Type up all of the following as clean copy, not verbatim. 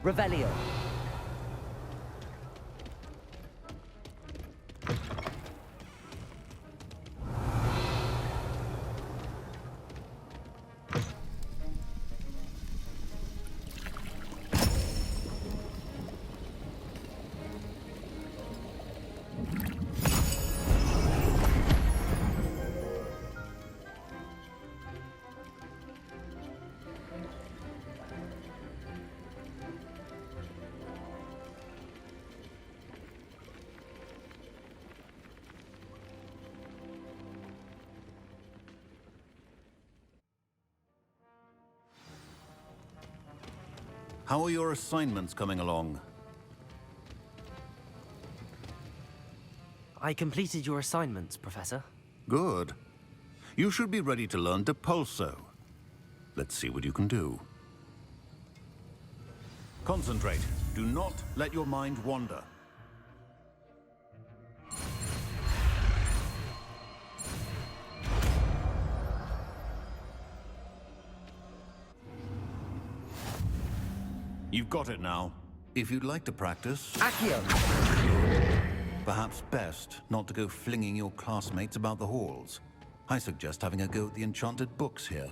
Revelio. How are your assignments coming along? I completed your assignments, Professor. Good. You should be ready to learn Depulso. Let's see what you can do. Concentrate. Do not let your mind wander. You've got it now. If you'd like to practice, Accio! perhaps best not to go flinging your classmates about the halls. I suggest having a go at the enchanted books here.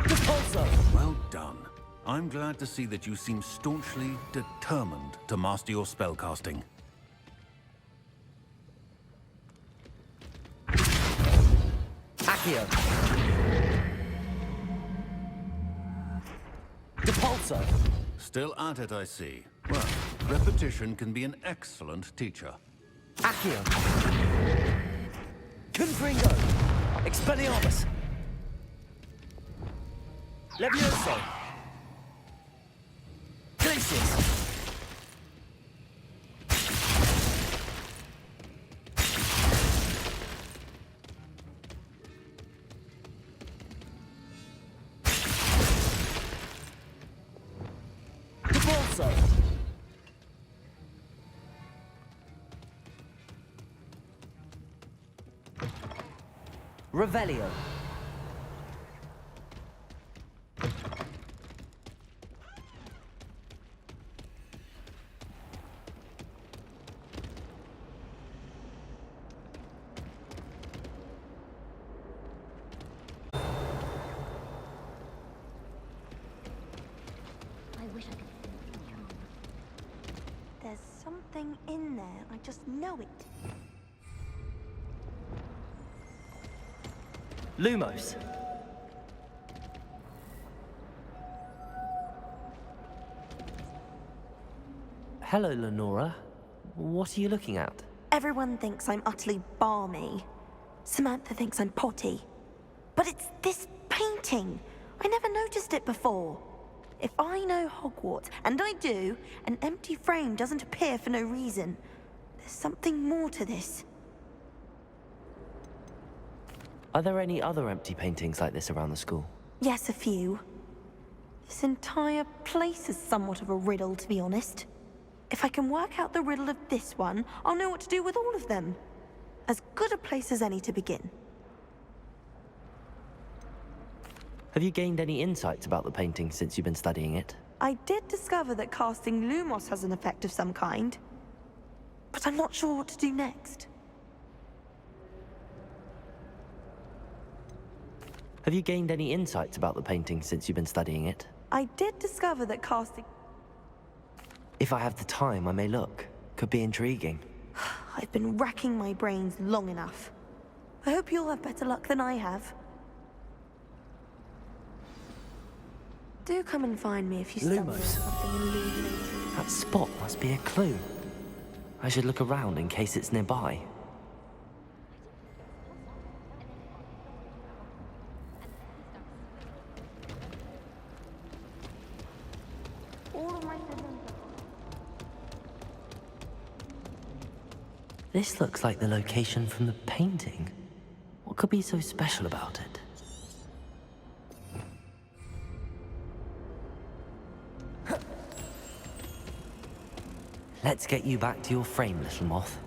Depulso! Well done. I'm glad to see that you seem staunchly determined to master your spellcasting. Accio! Depulso! Still at it, I see. Well, repetition can be an excellent teacher. Accio! Confringo! Expelliarmus! Levioso! Glacius! Depulso! Revelio! I wish I could feel the charm. There's something in there. I just know it. Lumos! Hello, Lenora. What are you looking at? Everyone thinks I'm utterly balmy. Samantha thinks I'm potty. But it's this painting. I never noticed it before. If I know Hogwarts, and I do, an empty frame doesn't appear for no reason. There's something more to this. Are there any other empty paintings like this around the school? Yes, a few. This entire place is somewhat of a riddle, to be honest. If I can work out the riddle of this one, I'll know what to do with all of them. As good a place as any to begin. Have you gained any insights about the painting since you've been studying it? I did discover that casting Lumos has an effect of some kind. But I'm not sure what to do next. Have you gained any insights about the painting since you've been studying it? I did discover that casting... If I have the time, I may look. Could be intriguing. I've been racking my brains long enough. I hope you'll have better luck than I have. Do come and find me if you stumble on Lumos. something illuminating. That spot must be a clue. I should look around in case it's nearby. All of my siblings This looks like the location from the painting. What could be so special about it? Let's get you back to your frame, little moth.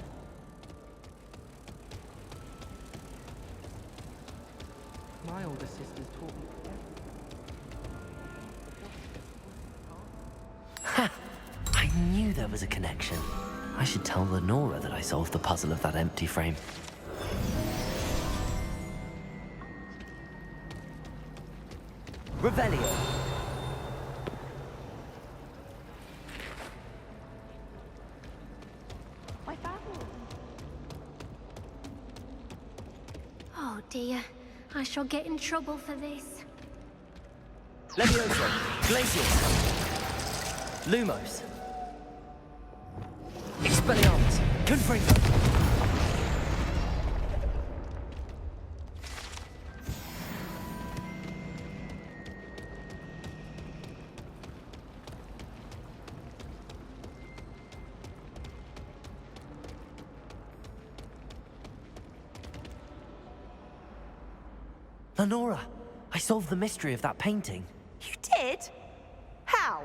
Ha! I knew there was a connection. I should tell Lenora that I solved the puzzle of that empty frame. Revelio. Oh dear, I shall get in trouble for this. Levioso. Glacius. Lumos. Expelliarmus. Confringo. Lenora, I solved the mystery of that painting. You did? How?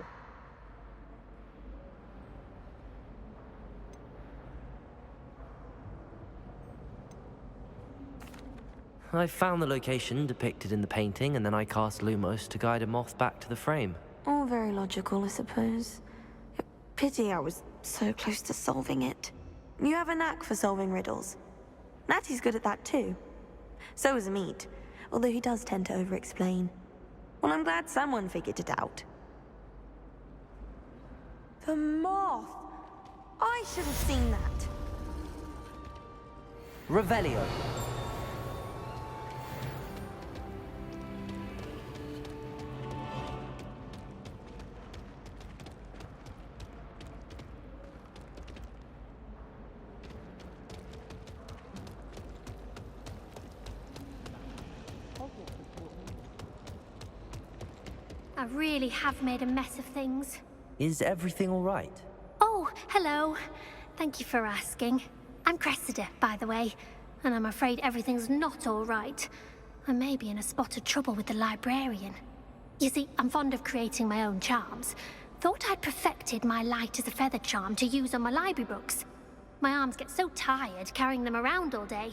I found the location depicted in the painting, and then I cast Lumos to guide a moth back to the frame. All very logical, I suppose. Pity I was so close to solving it. You have a knack for solving riddles. Natty's good at that too. So is Amit, although he does tend to over-explain. Well, I'm glad someone figured it out. The moth! I should have seen that. Revelio. I really have made a mess of things. Is everything all right? Oh, hello. Thank you for asking. I'm Cressida, by the way, and I'm afraid everything's not all right. I may be in a spot of trouble with the librarian. You see, I'm fond of creating my own charms. Thought I'd perfected my light as a feather charm to use on my library books. My arms get so tired carrying them around all day.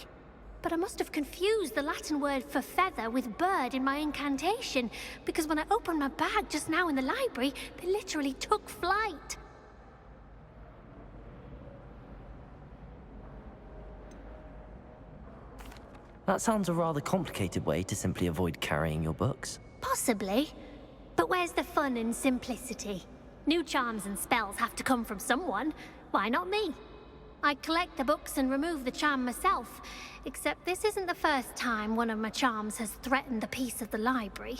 But I must have confused the Latin word for feather with bird in my incantation, because when I opened my bag just now in the library, they literally took flight. That sounds a rather complicated way to simply avoid carrying your books. Possibly. But where's the fun in simplicity? New charms and spells have to come from someone. Why not me? I collect the books and remove the charm myself, except this isn't the first time one of my charms has threatened the peace of the library.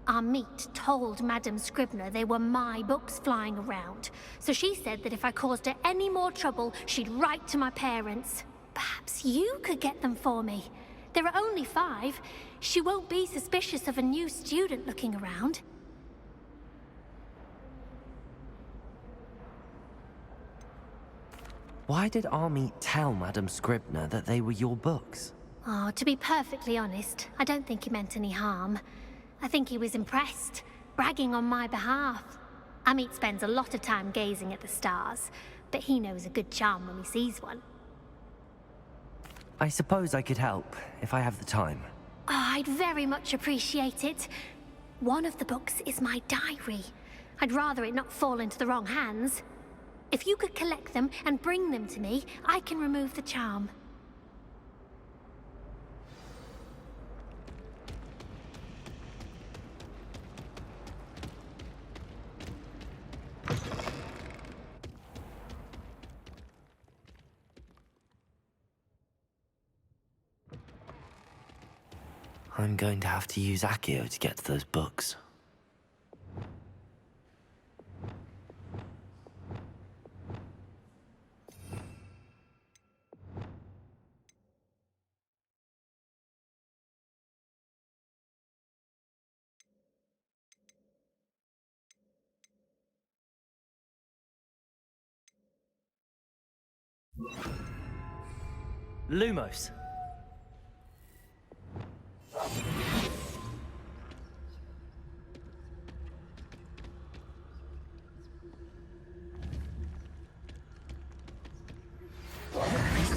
Amit told Madame Scribner they were my books flying around, so she said that if I caused her any more trouble, she'd write to my parents. Perhaps you could get them for me. There are only 5. She won't be suspicious of a new student looking around. Why did Army tell Madame Scribner that they were your books? Oh, to be perfectly honest, I don't think he meant any harm. I think he was impressed, bragging on my behalf. Amit spends a lot of time gazing at the stars, but he knows a good charm when he sees one. I suppose I could help, if I have the time. Oh, I'd very much appreciate it. One of the books is my diary. I'd rather it not fall into the wrong hands. If you could collect them and bring them to me, I can remove the charm. I'm going to have to use Accio to get to those books. Lumos.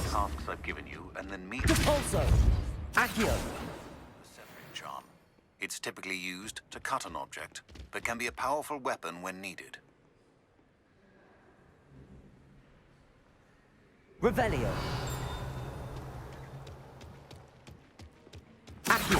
Tasks I've given you, and then meet Repulso. Accio. the separate charm. It's typically used to cut an object, but can be a powerful weapon when needed. Revelio. Accio.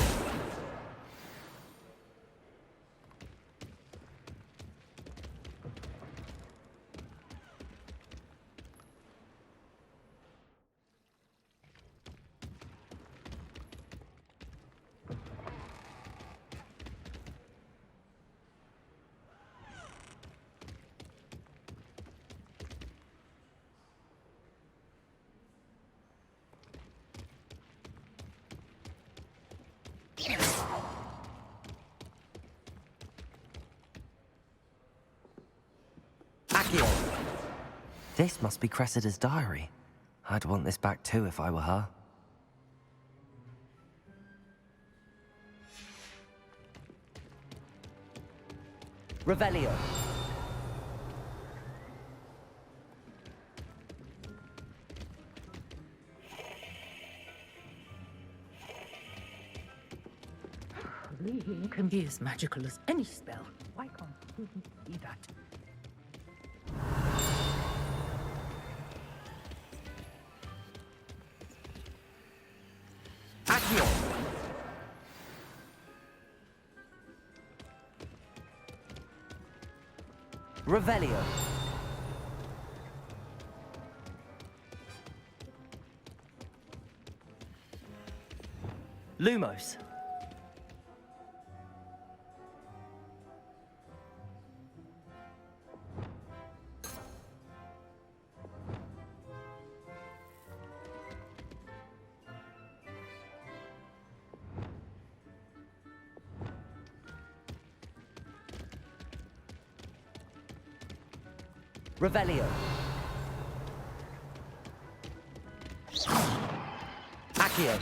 Accio. This must be Cressida's diary. I'd want this back too if I were her. Revelio. He can be as magical as any spell. Why can't he be that? Accio. Revelio. Lumos. Revelio. Accio.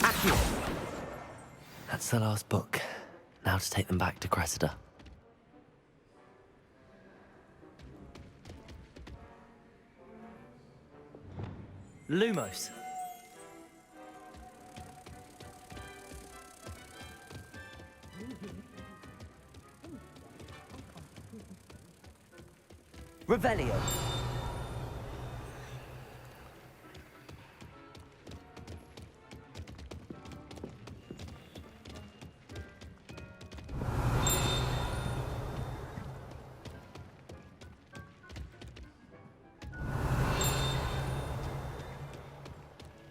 Accio. That's the last book. Now to take them back to Cressida. Lumos. Revelio.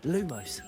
Lumos.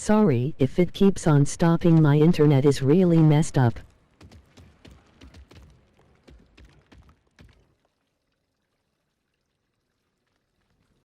Sorry if it keeps on stopping, my internet is really messed up.